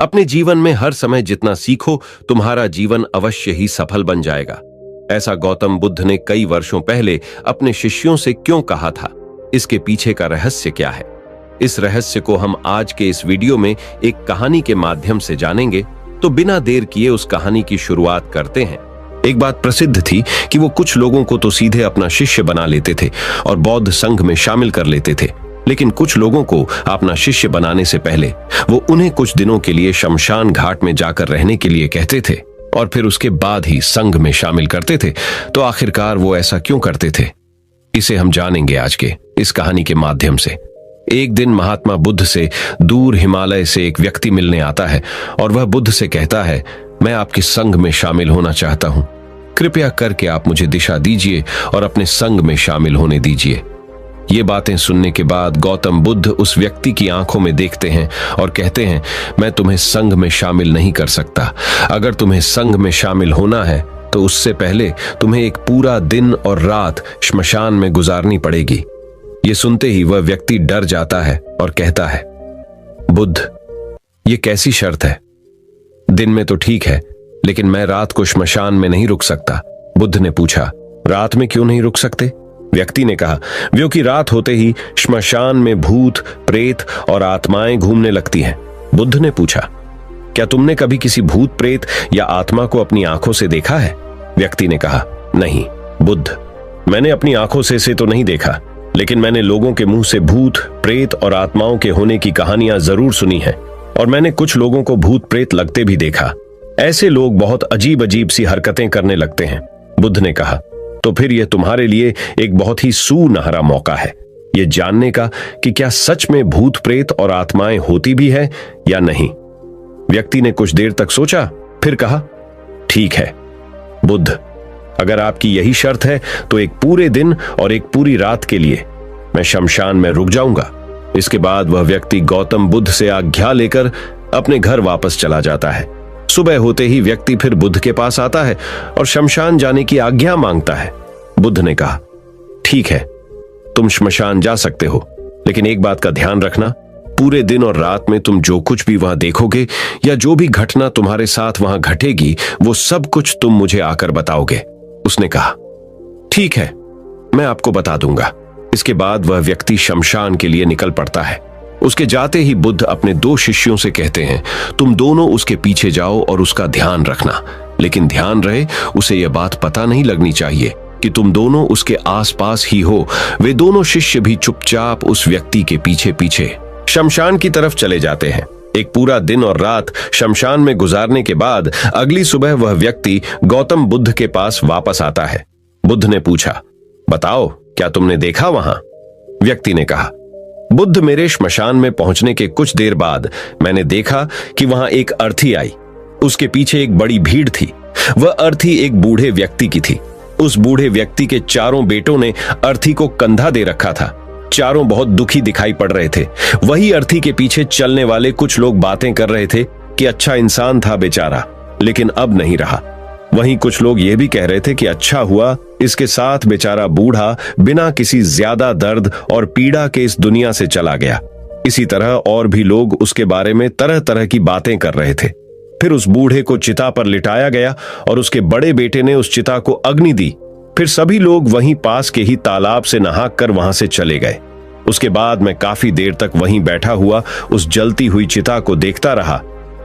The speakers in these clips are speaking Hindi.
अपने जीवन में हर समय जितना सीखो, तुम्हारा जीवन अवश्य ही सफल बन जाएगा। ऐसा गौतम बुद्ध ने कई वर्षों पहले अपने शिष्यों से क्यों कहा था? इसके पीछे का रहस्य क्या है? इस रहस्य को हम आज के इस वीडियो में एक कहानी के माध्यम से जानेंगे। तो बिना देर किए उस कहानी की शुरुआत करते हैं। एक बात प्रसिद्ध थी कि वो कुछ लोगों को तो सीधे अपना शिष्य बना लेते थे और बौद्ध संघ में शामिल कर लेते थे, लेकिन कुछ लोगों को अपना शिष्य बनाने से पहले वो उन्हें कुछ दिनों के लिए शमशान घाट में जाकर रहने के लिए कहते थे और फिर उसके बाद ही संघ में शामिल करते थे। तो आखिरकार वो ऐसा क्यों करते थे, इसे हम जानेंगे आज के इस कहानी के माध्यम से। एक दिन महात्मा बुद्ध से दूर हिमालय से एक व्यक्ति मिलने आता है और वह बुद्ध से कहता है, मैं आपके संघ में शामिल होना चाहता हूं। कृपया करके आप मुझे दिशा दीजिए और अपने संघ में शामिल होने दीजिए। ये बातें सुनने के बाद गौतम बुद्ध उस व्यक्ति की आंखों में देखते हैं और कहते हैं, मैं तुम्हें संघ में शामिल नहीं कर सकता। अगर तुम्हें संघ में शामिल होना है तो उससे पहले तुम्हें एक पूरा दिन और रात श्मशान में गुजारनी पड़ेगी। ये सुनते ही वह व्यक्ति डर जाता है और कहता है, बुद्ध, ये कैसी शर्त है? दिन में तो ठीक है, लेकिन मैं रात को श्मशान में नहीं रुक सकता। बुद्ध ने पूछा, रात में क्यों नहीं रुक सकते? व्यक्ति ने कहा, क्योंकि रात होते ही श्मशान में भूत, प्रेत और आत्माएं घूमने लगती हैं। बुद्ध ने पूछा, क्या तुमने कभी किसी भूत, प्रेत या आत्मा को अपनी आंखों से देखा है? व्यक्ति ने कहा, नहीं बुद्ध, मैंने अपनी आंखों से तो नहीं देखा, लेकिन मैंने लोगों के मुंह से भूत, प्रेत और आत्माओं के होने की कहानियां जरूर सुनी हैं और मैंने कुछ लोगों को भूत प्रेत लगते भी देखा। ऐसे लोग बहुत अजीब अजीब सी हरकतें करने लगते हैं। बुद्ध ने कहा, तो फिर यह तुम्हारे लिए एक बहुत ही सुनहरा मौका है, यह जानने का कि क्या सच में भूत, प्रेत और आत्माएं होती भी है या नहीं। व्यक्ति ने कुछ देर तक सोचा, फिर कहा, ठीक है बुद्ध, अगर आपकी यही शर्त है तो एक पूरे दिन और एक पूरी रात के लिए मैं शमशान में रुक जाऊंगा। इसके बाद वह व्यक्ति गौतम बुद्ध से आज्ञा लेकर अपने घर वापस चला जाता है। सुबह होते ही व्यक्ति फिर बुद्ध के पास आता है और शमशान जाने की आज्ञा मांगता है। बुद्ध ने कहा, ठीक है, तुम शमशान जा सकते हो, लेकिन एक बात का ध्यान रखना, पूरे दिन और रात में तुम जो कुछ भी वहां देखोगे या जो भी घटना तुम्हारे साथ वहां घटेगी, वो सब कुछ तुम मुझे आकर बताओगे। उसने कहा, ठीक है, मैं आपको बता दूंगा। इसके बाद वह व्यक्ति शमशान के लिए निकल पड़ता है। उसके जाते ही बुद्ध अपने दो शिष्यों से कहते हैं, तुम दोनों उसके पीछे जाओ और उसका ध्यान रखना, लेकिन ध्यान रहे उसे यह बात पता नहीं लगनी चाहिए कि तुम दोनों उसके आसपास ही हो। वे दोनों शिष्य भी चुपचाप उस व्यक्ति के पीछे पीछे शमशान की तरफ चले जाते हैं। एक पूरा दिन और रात शमशान में गुजारने के बाद अगली सुबह वह व्यक्ति गौतम बुद्ध के पास वापस आता है। बुद्ध ने पूछा, बताओ, क्या तुमने देखा वहां? व्यक्ति ने कहा, बुद्ध, मेरे श्मशान में पहुंचने के कुछ देर बाद मैंने देखा कि वहां एक अर्थी आई। उसके पीछे एक बड़ी भीड़ थी। वह अर्थी एक बूढ़े व्यक्ति की थी। उस बूढ़े व्यक्ति के चारों बेटों ने अर्थी को कंधा दे रखा था। चारों बहुत दुखी दिखाई पड़ रहे थे। वही अर्थी के पीछे चलने वाले कुछ लोग बातें कर रहे थे कि अच्छा इंसान था बेचारा, लेकिन अब नहीं रहा। वहीं कुछ लोग ये भी कह रहे थे कि अच्छा हुआ इसके साथ बेचारा बूढ़ा बिना किसी ज्यादा दर्द और पीड़ा के इस दुनिया से चला गया। इसी तरह और भी लोग उसके बारे में तरह तरह की बातें कर रहे थे। फिर उस बूढ़े को चिता पर लिटाया गया और उसके बड़े बेटे ने उस चिता को अग्नि दी। फिर सभी लोग वहीं पास के ही तालाब से नहाकर वहां से चले गए। उसके बाद मैं काफी देर तक वहीं बैठा हुआ उस जलती हुई चिता को देखता रहा।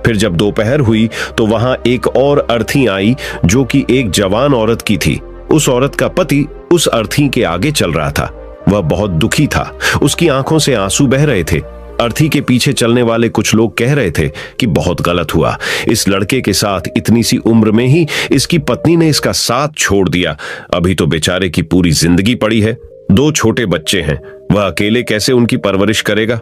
फिर जब दोपहर हुई तो वहां एक और अर्थी आई जो कि एक जवान औरत की थी। उस औरत का पति उस अर्थी के आगे चल रहा था। वह बहुत दुखी था, उसकी आंखों से आंसू बह रहे थे। अर्थी के पीछे चलने वाले कुछ लोग कह रहे थे कि बहुत गलत हुआ, इस लड़के के साथ इतनी सी उम्र में ही इसकी पत्नी ने इसका साथ छोड़ दिया। अभी तो बेचारे की पूरी जिंदगी पड़ी है, 2 छोटे बच्चे हैं, वह अकेले कैसे उनकी परवरिश करेगा?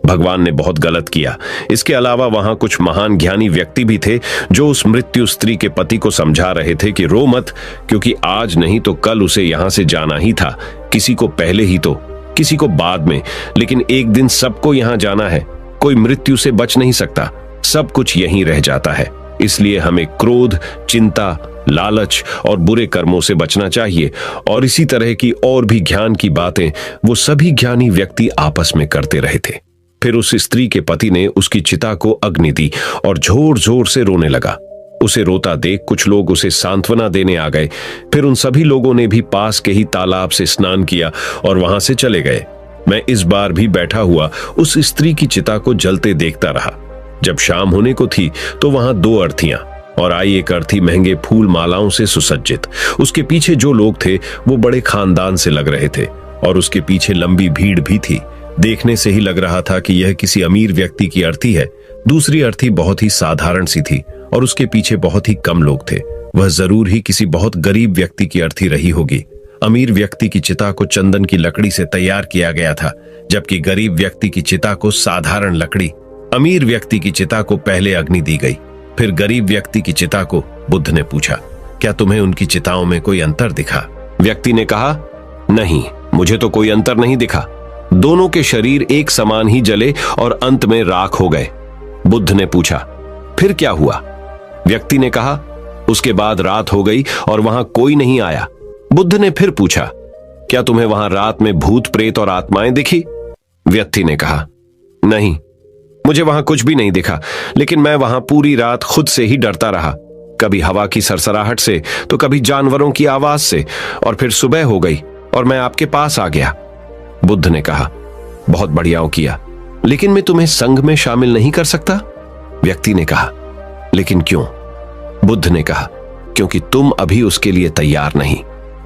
भगवान ने बहुत गलत किया। इसके अलावा वहां कुछ महान ज्ञानी व्यक्ति भी थे जो उस मृत्यु स्त्री के पति को समझा रहे थे कि रो मत, क्योंकि आज नहीं तो कल उसे यहां से जाना ही था। किसी को पहले ही तो किसी को बाद में, लेकिन एक दिन सबको यहां जाना है। कोई मृत्यु से बच नहीं सकता, सब कुछ यहीं रह जाता है। इसलिए हमें क्रोध, चिंता, लालच और बुरे कर्मों से बचना चाहिए। और इसी तरह की और भी ज्ञान की बातें वो सभी ज्ञानी व्यक्ति आपस में करते रहे थे। फिर उस स्त्री के पति ने उसकी चिता को अग्नि दी और जोर जोर से रोने लगा। उसे रोता देख कुछ लोग उसे सांत्वना देने आ गए। फिर उन सभी लोगों ने भी पास के ही तालाब से स्नान किया और वहां से चले गए। मैं इस बार भी बैठा हुआ उस स्त्री की चिता को जलते देखता रहा। जब शाम होने को थी तो वहां 2 अर्थियां और आई एक अर्थी महंगे फूल मालाओं से सुसज्जित। उसके पीछे जो लोग थे वो बड़े खानदान से लग रहे थे और उसके पीछे लंबी भीड़ भी थी। देखने से ही लग रहा था कि यह किसी अमीर व्यक्ति की अर्थी है। दूसरी अर्थी बहुत ही साधारण सी थी और उसके पीछे बहुत ही कम लोग थे। वह जरूर ही किसी बहुत गरीब व्यक्ति की अर्थी रही होगी। अमीर व्यक्ति की चिता को चंदन की लकड़ी से तैयार किया गया था, जबकि गरीब व्यक्ति की चिता को साधारण लकड़ी। अमीर व्यक्ति की चिता को पहले अग्नि दी गई, फिर गरीब व्यक्ति की चिता को। बुद्ध ने पूछा, क्या तुम्हें उनकी चिताओं में कोई अंतर दिखा? व्यक्ति ने कहा, नहीं, मुझे तो कोई अंतर नहीं दिखा। दोनों के शरीर एक समान ही जले और अंत में राख हो गए। बुद्ध ने पूछा, फिर क्या हुआ? व्यक्ति ने कहा, उसके बाद रात हो गई और वहां कोई नहीं आया। बुद्ध ने फिर पूछा, क्या तुम्हें वहां रात में भूत प्रेत और आत्माएं दिखी? व्यक्ति ने कहा, नहीं, मुझे वहां कुछ भी नहीं दिखा, लेकिन मैं वहां पूरी रात खुद से ही डरता रहा, कभी हवा की सरसराहट से तो कभी जानवरों की आवाज से, और फिर सुबह हो गई और मैं आपके पास आ गया। बुद्ध ने कहा, बहुत बढ़िया किया, लेकिन मैं तुम्हें संघ में शामिल नहीं कर सकता? व्यक्ति ने कहा, लेकिन क्यों? बुद्ध ने कहा, क्योंकि तुम अभी उसके लिए तैयार नहीं।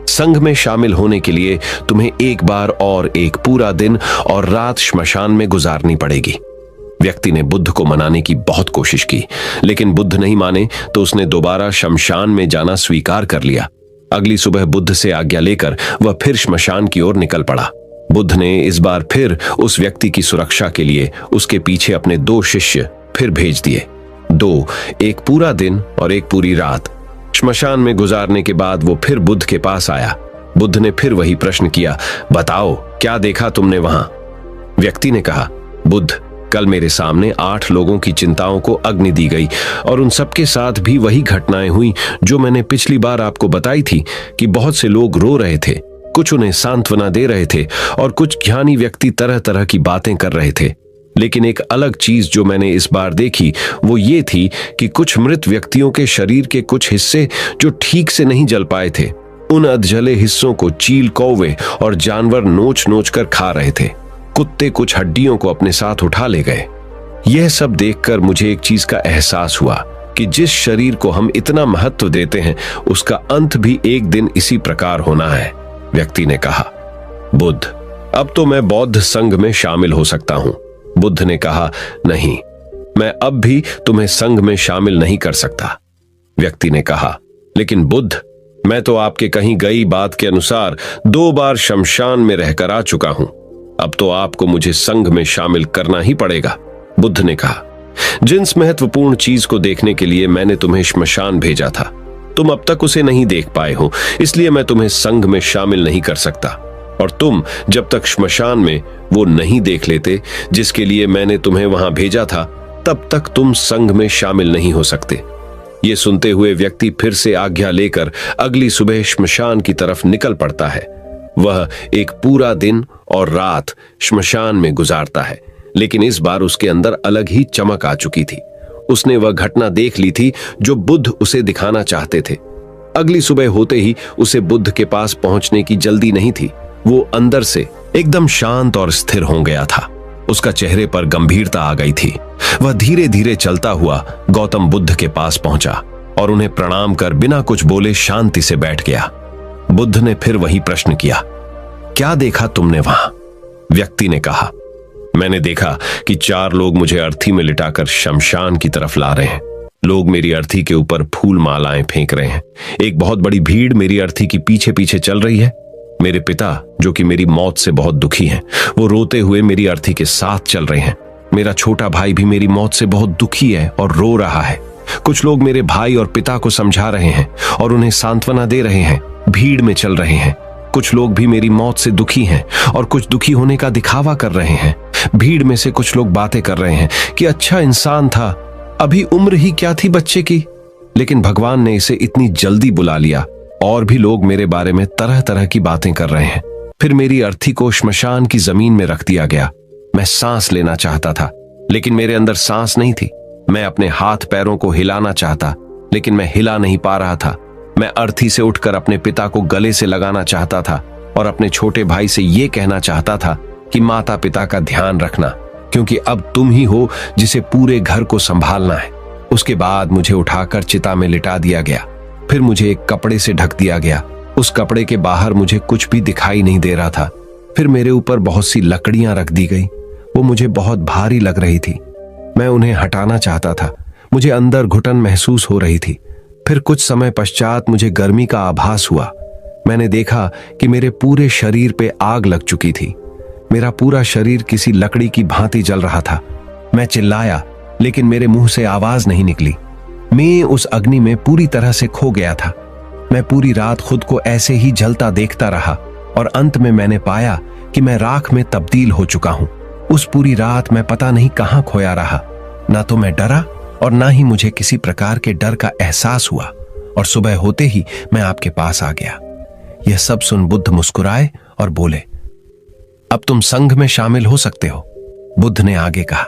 संघ में शामिल होने के लिए तुम्हें एक बार और एक पूरा दिन और रात श्मशान में गुजारनी पड़ेगी। व्यक्ति ने बुद्ध को मनाने की बहुत कोशिश की, लेकिन बुद्ध नहीं माने तो उसने दोबारा शमशान में जाना स्वीकार कर लिया। अगली सुबह बुद्ध से आज्ञा लेकर वह फिर श्मशान की ओर निकल पड़ा। बुद्ध ने इस बार फिर उस व्यक्ति की सुरक्षा के लिए उसके पीछे अपने 2 शिष्य फिर भेज दिए। 2, एक पूरा दिन और एक पूरी रात श्मशान में गुजारने के बाद वो फिर बुद्ध के पास आया। बुद्ध ने फिर वही प्रश्न किया, बताओ क्या देखा तुमने वहां? व्यक्ति ने कहा, बुद्ध, कल मेरे सामने 8 लोगों की चिंताओं को अग्नि दी गई और उन सबके साथ भी वही घटनाएं हुई जो मैंने पिछली बार आपको बताई थी कि बहुत से लोग रो रहे थे, कुछ उन्हें सांत्वना दे रहे थे और कुछ ज्ञानी व्यक्ति तरह तरह की बातें कर रहे थे। लेकिन एक अलग चीज जो मैंने इस बार देखी वो ये थी कि कुछ मृत व्यक्तियों के शरीर के कुछ हिस्से जो ठीक से नहीं जल पाए थे, उन अधजले हिस्सों को चील, कौवे और जानवर नोच नोच कर खा रहे थे। कुत्ते कुछ हड्डियों को अपने साथ उठा ले गए। यह सब देखकर मुझे एक चीज का एहसास हुआ कि जिस शरीर को हम इतना महत्व देते हैं उसका अंत भी एक दिन इसी प्रकार होना है। व्यक्ति ने कहा, बुद्ध, अब तो मैं बौद्ध संघ में शामिल हो सकता हूं। बुद्ध ने कहा, नहीं, मैं अब भी तुम्हें संघ में शामिल नहीं कर सकता। व्यक्ति ने कहा, लेकिन बुद्ध, मैं तो आपके कहीं गई बात के अनुसार 2 बार शमशान में रहकर आ चुका हूं। अब तो आपको मुझे संघ में शामिल करना ही पड़ेगा। बुद्ध ने कहा, जिस महत्वपूर्ण चीज को देखने के लिए मैंने तुम्हें श्मशान भेजा था, तुम अब तक उसे नहीं देख पाए हो, इसलिए मैं तुम्हें संघ में शामिल नहीं कर सकता। और तुम जब तक श्मशान में वो नहीं देख लेते जिसके लिए मैंने तुम्हें वहां भेजा था, तब तक तुम संघ में शामिल नहीं हो सकते। ये सुनते हुए व्यक्ति फिर से आज्ञा लेकर अगली सुबह श्मशान की तरफ निकल पड़ता है। वह एक पूरा दिन और रात श्मशान में गुजारता है, लेकिन इस बार उसके अंदर अलग ही चमक आ चुकी थी। उसने वह घटना देख ली थी जो बुद्ध उसे दिखाना चाहते थे। अगली सुबह होते ही उसे बुद्ध के पास पहुंचने की जल्दी नहीं थी। वो अंदर से एकदम शांत और स्थिर हो गया था। उसका चेहरे पर गंभीरता आ गई थी। वह धीरे धीरे चलता हुआ गौतम बुद्ध के पास पहुंचा और उन्हें प्रणाम कर बिना कुछ बोले शांति से बैठ गया। बुद्ध ने फिर वही प्रश्न किया, क्या देखा तुमने वहां? व्यक्ति ने कहा, मैंने देखा कि 4 लोग मुझे अर्थी में लिटाकर शमशान की तरफ ला रहे हैं। लोग मेरी अर्थी के ऊपर फूल मालाएं फेंक रहे हैं। एक बहुत बड़ी भीड़ मेरी अर्थी की पीछे पीछे चल रही है। मेरे पिता, जो कि मेरी मौत से बहुत दुखी हैं, वो रोते हुए मेरी अर्थी के साथ चल रहे हैं। मेरा छोटा भाई भी मेरी मौत से बहुत दुखी है और रो रहा है। कुछ लोग मेरे भाई और पिता को समझा रहे हैं और उन्हें सांत्वना दे रहे हैं, भीड़ में चल रहे हैं। कुछ लोग भी मेरी मौत से दुखी हैं और कुछ दुखी होने का दिखावा कर रहे हैं। भीड़ में से कुछ लोग बातें कर रहे हैं कि अच्छा इंसान था, अभी उम्र ही क्या थी बच्चे की, लेकिन भगवान ने इसे इतनी जल्दी बुला लिया। और भी लोग मेरे बारे में तरह तरह की बातें कर रहे हैं। फिर मेरी अर्थी को श्मशान की जमीन में रख दिया गया। मैं सांस लेना चाहता था, लेकिन मेरे अंदर सांस नहीं थी। मैं अपने हाथ पैरों को हिलाना चाहता, लेकिन मैं हिला नहीं पा रहा था। मैं अर्थी से उठकर अपने पिता को गले से लगाना चाहता था और अपने छोटे भाई से ये कहना चाहता था कि माता पिता का ध्यान रखना, क्योंकि अब तुम ही हो जिसे पूरे घर को संभालना है। उसके बाद मुझे उठाकर चिता में लिटा दिया गया। फिर मुझे एक कपड़े से ढक दिया गया। उस कपड़े के बाहर मुझे कुछ भी दिखाई नहीं दे रहा था। फिर मेरे ऊपर बहुत सी लकड़ियां रख दी गई। वो मुझे बहुत भारी लग रही थी। मैं उन्हें हटाना चाहता था। मुझे अंदर घुटन महसूस हो रही थी। फिर कुछ समय पश्चात मुझे गर्मी का आभास हुआ। मैंने देखा कि मेरे पूरे शरीर पे आग लग चुकी थी। मेरा पूरा शरीर किसी लकड़ी की भांति जल रहा था। मैं चिल्लाया, लेकिन मेरे मुंह से आवाज नहीं निकली। मैं उस अग्नि में पूरी तरह से खो गया था। मैं पूरी रात खुद को ऐसे ही जलता देखता रहा और अंत में मैंने पाया कि मैं राख में तब्दील हो चुका हूं। उस पूरी रात मैं पता नहीं कहां खोया रहा। ना तो मैं डरा और ना ही मुझे किसी प्रकार के डर का एहसास हुआ, और सुबह होते ही मैं आपके पास आ गया। यह सब सुन बुद्ध मुस्कुराए और बोले, अब तुम संघ में शामिल हो सकते हो। बुद्ध ने आगे कहा,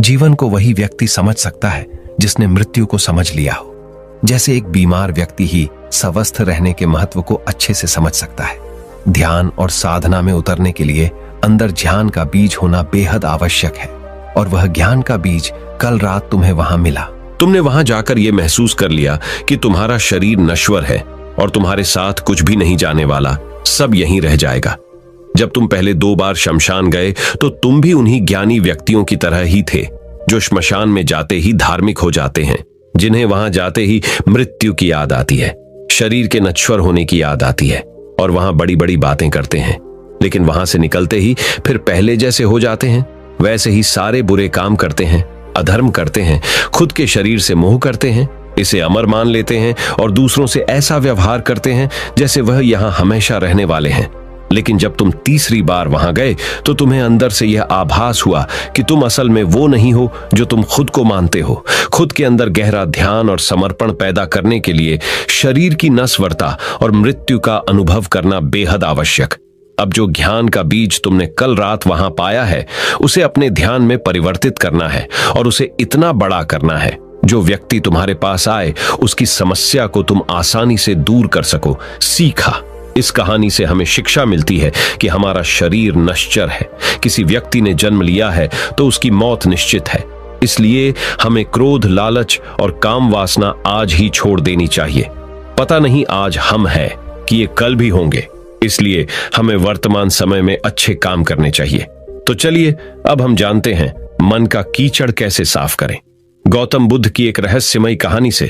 जीवन को वही व्यक्ति समझ सकता है जिसने मृत्यु को समझ लिया हो। जैसे एक बीमार व्यक्ति ही स्वस्थ रहने के महत्व को अच्छे से समझ सकता है। ध्यान और साधना में उतरने के लिए अंदर ज्ञान का बीज होना बेहद आवश्यक है, और वह ज्ञान का बीज कल रात तुम्हें वहां मिला। तुमने वहां जाकर यह महसूस कर लिया कि तुम्हारा शरीर नश्वर है और तुम्हारे साथ कुछ भी नहीं जाने वाला, सब यहीं रह जाएगा। जब तुम पहले 2 बार शमशान गए तो तुम भी उन्हीं ज्ञानी व्यक्तियों की तरह ही थे, जो श्मशान में जाते ही धार्मिक हो जाते हैं, जिन्हें वहां जाते ही मृत्यु की याद आती है, शरीर के नश्वर होने की याद आती है, और वहां बड़ी बड़ी बातें करते हैं। लेकिन वहां से निकलते ही फिर पहले जैसे हो जाते हैं। वैसे ही सारे बुरे काम करते हैं, अधर्म करते हैं, खुद के शरीर से मोह करते हैं, इसे अमर मान लेते हैं और दूसरों से ऐसा व्यवहार करते हैं जैसे वह यहां हमेशा रहने वाले हैं। लेकिन जब तुम तीसरी बार वहां गए तो तुम्हें अंदर से यह आभास हुआ कि तुम असल में वो नहीं हो जो तुम खुद को मानते हो। खुद के अंदर गहरा ध्यान और समर्पण पैदा करने के लिए शरीर की नश्वरता और मृत्यु का अनुभव करना बेहद आवश्यक। अब जो ज्ञान का बीज तुमने कल रात वहां पाया है, उसे अपने ध्यान में परिवर्तित करना है और उसे इतना बड़ा करना है जो व्यक्ति तुम्हारे पास आए उसकी समस्या को तुम आसानी से दूर कर सको। सीखा। इस कहानी से हमें शिक्षा मिलती है कि हमारा शरीर नश्वर है। किसी व्यक्ति ने जन्म लिया है तो उसकी मौत निश्चित है। इसलिए हमें क्रोध, लालच और काम वासना आज ही छोड़ देनी चाहिए। पता नहीं आज हम हैं कि ये कल भी होंगे, इसलिए हमें वर्तमान समय में अच्छे काम करने चाहिए। तो चलिए अब हम जानते हैं मन का कीचड़ कैसे साफ करें, गौतम बुद्ध की एक रहस्यमयी कहानी से।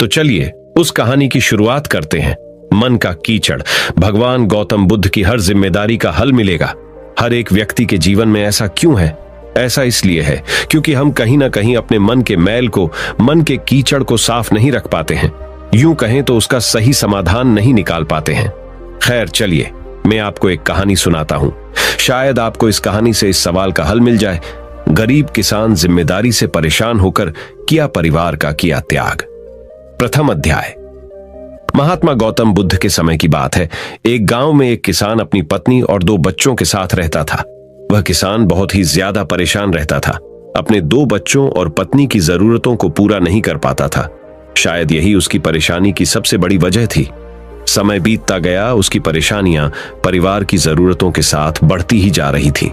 तो चलिए उस कहानी की शुरुआत करते हैं। मन का कीचड़। भगवान गौतम बुद्ध की हर जिम्मेदारी का हल मिलेगा। हर एक व्यक्ति के जीवन में ऐसा क्यों है? ऐसा इसलिए है क्योंकि हम कहीं ना कहीं अपने मन के मैल को, मन के कीचड़ को साफ नहीं रख पाते हैं। यूं कहें तो उसका सही समाधान नहीं निकाल पाते हैं। खैर चलिए मैं आपको एक कहानी सुनाता हूं। शायद आपको इस कहानी से इस सवाल का हल मिल जाए। गरीब किसान जिम्मेदारी से परेशान होकर किया परिवार का किया त्याग। प्रथम अध्याय। महात्मा गौतम बुद्ध के समय की बात है। एक गांव में एक किसान अपनी पत्नी और 2 बच्चों के साथ रहता था। वह किसान बहुत ही ज्यादा परेशान रहता था। अपने 2 बच्चों और पत्नी की जरूरतों को पूरा नहीं कर पाता था। शायद यही उसकी परेशानी की सबसे बड़ी वजह थी। समय बीतता गया, उसकी परेशानियां परिवार की जरूरतों के साथ बढ़ती ही जा रही थी।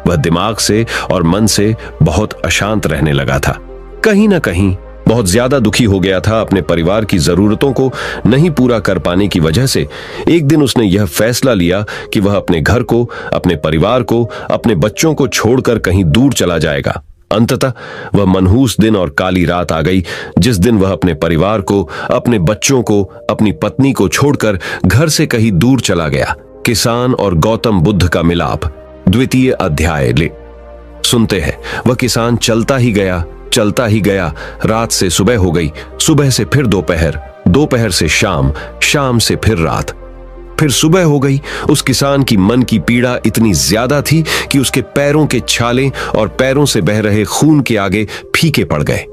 वह दिमाग से और मन से बहुत अशांत रहने लगा था। कहीं ना कहीं बहुत ज्यादा दुखी हो गया था अपने परिवार की जरूरतों को नहीं पूरा कर पाने की वजह से। एक दिन उसने यह फैसला लिया कि वह अपने घर को, अपने परिवार को, अपने बच्चों को छोड़कर कहीं दूर चला जाएगा। अंततः वह मनहूस दिन और काली रात आ गई जिस दिन वह अपने परिवार को, अपने बच्चों को, अपनी पत्नी को छोड़कर घर से कहीं दूर चला गया। किसान और गौतम बुद्ध का मिलाप। द्वितीय अध्याय ले सुनते हैं। वह किसान चलता ही गया, चलता ही गया। रात से सुबह हो गई, सुबह से फिर दोपहर, दोपहर से शाम, शाम से फिर रात, फिर सुबह हो गई। उस किसान की मन की पीड़ा इतनी ज्यादा थी कि उसके पैरों के छाले और पैरों से बह रहे खून के आगे फीके पड़ गए।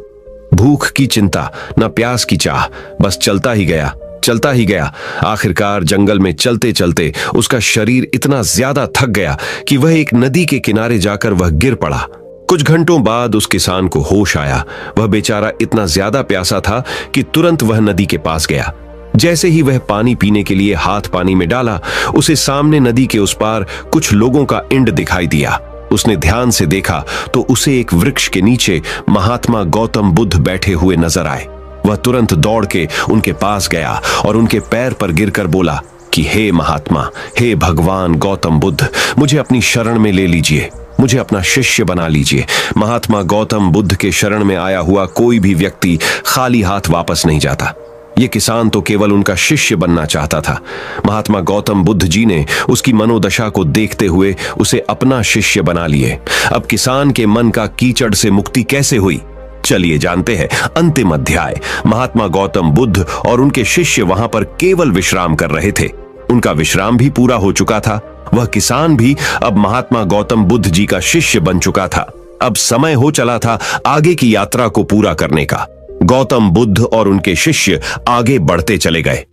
भूख की चिंता, न प्यास की चाह, बस चलता ही गया। चलता ही गया। आखिरकार जंगल में चलते चलते उसका शरीर इतना ज्यादा थक गया कि वह एक नदी के किनारे जाकर वह गिर पड़ा। कुछ घंटों बाद उस किसान को होश आया। वह बेचारा इतना ज्यादा प्यासा था कि तुरंत वह नदी के पास गया। जैसे ही वह पानी पीने के लिए हाथ पानी में डाला, उसे सामने नदी के उस पार कुछ लोगों का इंड दिखाई दिया। उसने ध्यान से देखा तो उसे एक वृक्ष के नीचे महात्मा गौतम बुद्ध बैठे हुए नजर आए। वह तुरंत दौड़ के उनके पास गया और उनके पैर पर गिरकर बोला कि हे महात्मा, हे भगवान गौतम बुद्ध, मुझे अपनी शरण में ले लीजिए, मुझे अपना शिष्य बना लीजिए। महात्मा गौतम बुद्ध के शरण में आया हुआ कोई भी व्यक्ति खाली हाथ वापस नहीं जाता। ये किसान तो केवल उनका शिष्य बनना चाहता था। महात्मा गौतम बुद्ध जी ने उसकी मनोदशा को देखते हुए उसे अपना शिष्य बना लिए। अब किसान के मन का कीचड़ से मुक्ति कैसे हुई, चलिए जानते हैं अंतिम अध्याय। महात्मा गौतम बुद्ध और उनके शिष्य वहां पर केवल विश्राम कर रहे थे। उनका विश्राम भी पूरा हो चुका था। वह किसान भी अब महात्मा गौतम बुद्ध जी का शिष्य बन चुका था। अब समय हो चला था आगे की यात्रा को पूरा करने का। गौतम बुद्ध और उनके शिष्य आगे बढ़ते चले गए।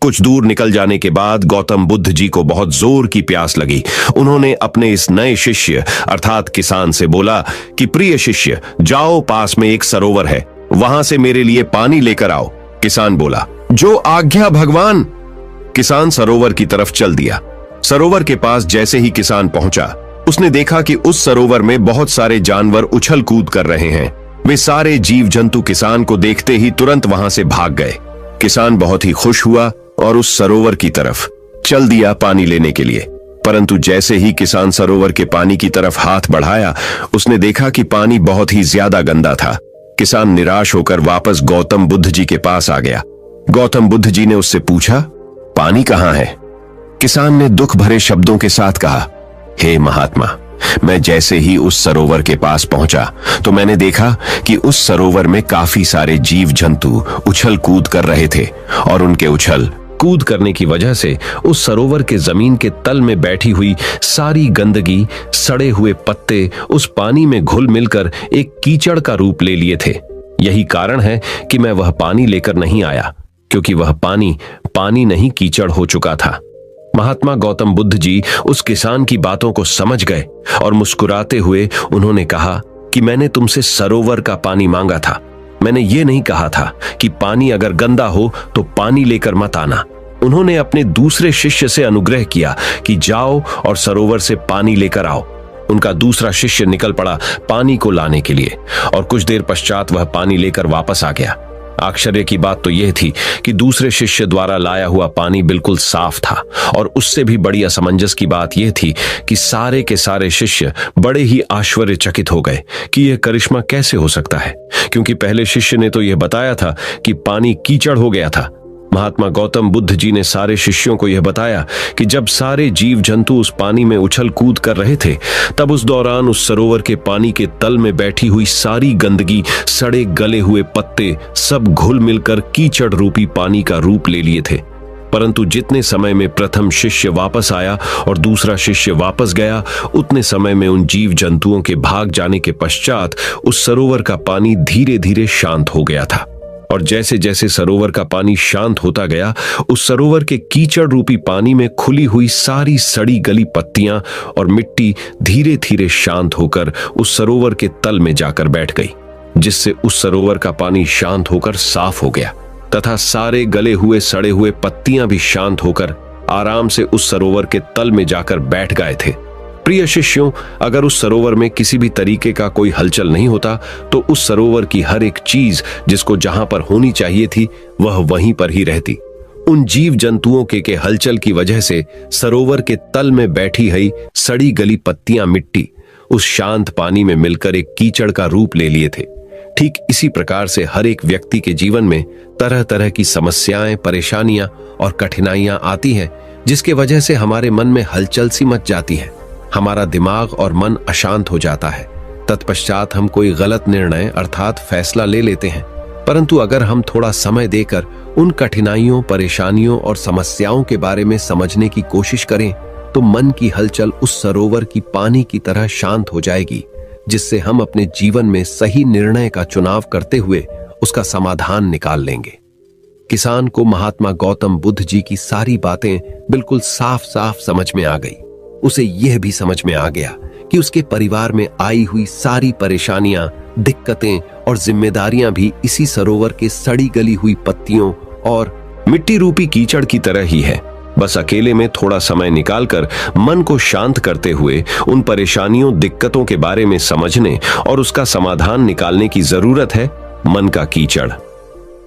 कुछ दूर निकल जाने के बाद गौतम बुद्ध जी को बहुत जोर की प्यास लगी। उन्होंने अपने इस नए शिष्य अर्थात किसान से बोला कि प्रिय शिष्य, जाओ, पास में एक सरोवर है, वहां से मेरे लिए पानी लेकर आओ। किसान बोला, जो आज्ञा भगवान। किसान सरोवर की तरफ चल दिया। सरोवर के पास जैसे ही किसान पहुंचा, उसने देखा कि उस सरोवर में बहुत सारे जानवर उछल कूद कर रहे हैं। वे सारे जीव जंतु किसान को देखते ही तुरंत वहां से भाग गए। किसान बहुत ही खुश हुआ और उस सरोवर की तरफ चल दिया पानी लेने के लिए। परंतु जैसे ही किसान सरोवर के पानी की तरफ हाथ बढ़ाया, उसने देखा कि पानी बहुत ही ज्यादा गंदा था। किसान निराश होकर वापस गौतम बुद्ध जी के पास आ गया। गौतम बुद्ध जी ने उससे पूछा, पानी कहाँ है? किसान ने दुख भरे शब्दों के साथ कहा, हे महात्मा, मैं जैसे ही उस सरोवर के पास पहुंचा तो मैंने देखा कि उस सरोवर में काफी सारे जीव जंतु उछल कूद कर रहे थे और उनके उछल कूद करने की वजह से उस सरोवर के जमीन के तल में बैठी हुई सारी गंदगी, सड़े हुए पत्ते उस पानी में घुल मिलकर एक कीचड़ का रूप ले लिए थे। यही कारण है कि मैं वह पानी लेकर नहीं आया, क्योंकि वह पानी नहीं कीचड़ हो चुका था। महात्मा गौतम बुद्ध जी उस किसान की बातों को समझ गए और मुस्कुराते हुए उन्होंने कहा कि मैंने तुमसे सरोवर का पानी मांगा था। मैंने ये नहीं कहा था कि पानी अगर गंदा हो तो पानी लेकर मत आना। उन्होंने अपने दूसरे शिष्य से अनुग्रह किया कि जाओ और सरोवर से पानी लेकर आओ। उनका दूसरा शिष्य निकल पड़ा पानी को लाने के लिए और कुछ देर पश्चात वह पानी लेकर वापस आ गया। आश्चर्य की बात तो यह थी कि दूसरे शिष्य द्वारा लाया हुआ पानी बिल्कुल साफ था और उससे भी बड़ी असमंजस की बात यह थी कि सारे के सारे शिष्य बड़े ही आश्चर्यचकित हो गए कि यह करिश्मा कैसे हो सकता है, क्योंकि पहले शिष्य ने तो यह बताया था कि पानी कीचड़ हो गया था। महात्मा गौतम बुद्ध जी ने सारे शिष्यों को यह बताया कि जब सारे जीव जंतु उस पानी में उछल कूद कर रहे थे, तब उस दौरान उस सरोवर के पानी के तल में बैठी हुई सारी गंदगी, सड़े गले हुए पत्ते सब घुल मिलकर कीचड़ रूपी पानी का रूप ले लिए थे। परंतु जितने समय में प्रथम शिष्य वापस आया और दूसरा शिष्य वापस गया, उतने समय में उन जीव जंतुओं के भाग जाने के पश्चात उस सरोवर का पानी धीरे धीरे शांत हो गया था। और जैसे जैसे सरोवर का पानी शांत होता गया, उस सरोवर के कीचड़ रूपी पानी में खुली हुई सारी सड़ी गली पत्तियां और मिट्टी धीरे धीरे शांत होकर उस सरोवर के तल में जाकर बैठ गई, जिससे उस सरोवर का पानी शांत होकर साफ हो गया तथा सारे गले हुए सड़े हुए पत्तियां भी शांत होकर आराम से उस सरोवर के तल में जाकर बैठ गए थे। प्रिय शिष्यों, अगर उस सरोवर में किसी भी तरीके का कोई हलचल नहीं होता तो उस सरोवर की हर एक चीज जिसको जहां पर होनी चाहिए थी वह वहीं पर ही रहती। उन जीव जंतुओं के हलचल की वजह से सरोवर के तल में बैठी हुई सड़ी गली पत्तियां मिट्टी उस शांत पानी में मिलकर एक कीचड़ का रूप ले लिए थे। ठीक इसी प्रकार से हर एक व्यक्ति के जीवन में तरह तरह की समस्याएं, परेशानियां और कठिनाइयां आती हैं, जिसके वजह से हमारे मन में हलचल सी मच जाती है। हमारा दिमाग और मन अशांत हो जाता है। तत्पश्चात हम कोई गलत निर्णय अर्थात फैसला ले लेते हैं। परंतु अगर हम थोड़ा समय देकर उन कठिनाइयों, परेशानियों और समस्याओं के बारे में समझने की कोशिश करें तो मन की हलचल उस सरोवर की पानी की तरह शांत हो जाएगी, जिससे हम अपने जीवन में सही निर्णय का चुनाव करते हुए उसका समाधान निकाल लेंगे। किसान को महात्मा गौतम बुद्ध जी की सारी बातें बिल्कुल साफ साफ समझ में आ गई। उसे यह भी समझ में आ गया कि उसके परिवार में आई हुई सारी परेशानियां, दिक्कतें और जिम्मेदारियां भी इसी सरोवर के सड़ी गली हुई पत्तियों और मिट्टी रूपी कीचड़ की तरह ही है। बस अकेले में थोड़ा समय निकालकर मन को शांत करते हुए उन परेशानियों, दिक्कतों के बारे में समझने और उसका समाधान निकालने की जरूरत है। मन का कीचड़।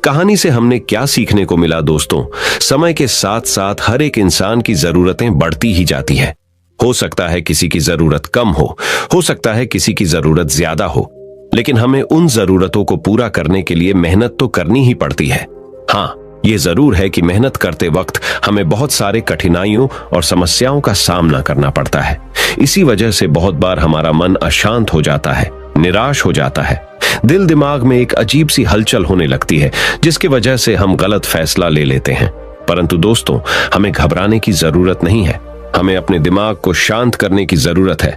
कहानी से हमने क्या सीखने को मिला दोस्तों? समय के साथ साथ हर एक इंसान की जरूरतें बढ़ती ही जाती है। हो सकता है किसी की जरूरत कम हो सकता है किसी की जरूरत ज्यादा हो, लेकिन हमें उन जरूरतों को पूरा करने के लिए मेहनत तो करनी ही पड़ती है। हाँ, ये जरूर है कि मेहनत करते वक्त हमें बहुत सारे कठिनाइयों और समस्याओं का सामना करना पड़ता है। इसी वजह से बहुत बार हमारा मन अशांत हो जाता है, निराश हो जाता है। दिल दिमाग में एक अजीब सी हलचल होने लगती है, जिसकी वजह से हम गलत फैसला ले लेते हैं। परंतु दोस्तों, हमें घबराने की जरूरत नहीं है। हमें अपने दिमाग को शांत करने की जरूरत है।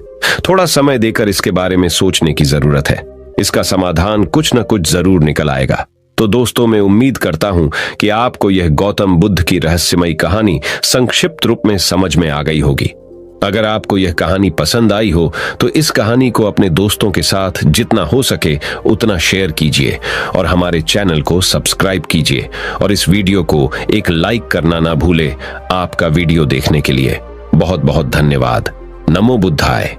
थोड़ा समय देकर इसके बारे में सोचने की जरूरत है। इसका समाधान कुछ न कुछ जरूर निकल आएगा। तो दोस्तों, मैं उम्मीद करता हूं कि आपको यह गौतम बुद्ध की रहस्यमयी कहानी संक्षिप्त रूप में समझ में आ गई होगी। अगर आपको यह कहानी पसंद आई हो तो इस कहानी को अपने दोस्तों के साथ जितना हो सके उतना शेयर कीजिए और हमारे चैनल को सब्सक्राइब कीजिए और इस वीडियो को एक लाइक करना ना भूले। आपका वीडियो देखने के लिए बहुत बहुत धन्यवाद। नमो बुद्धाय।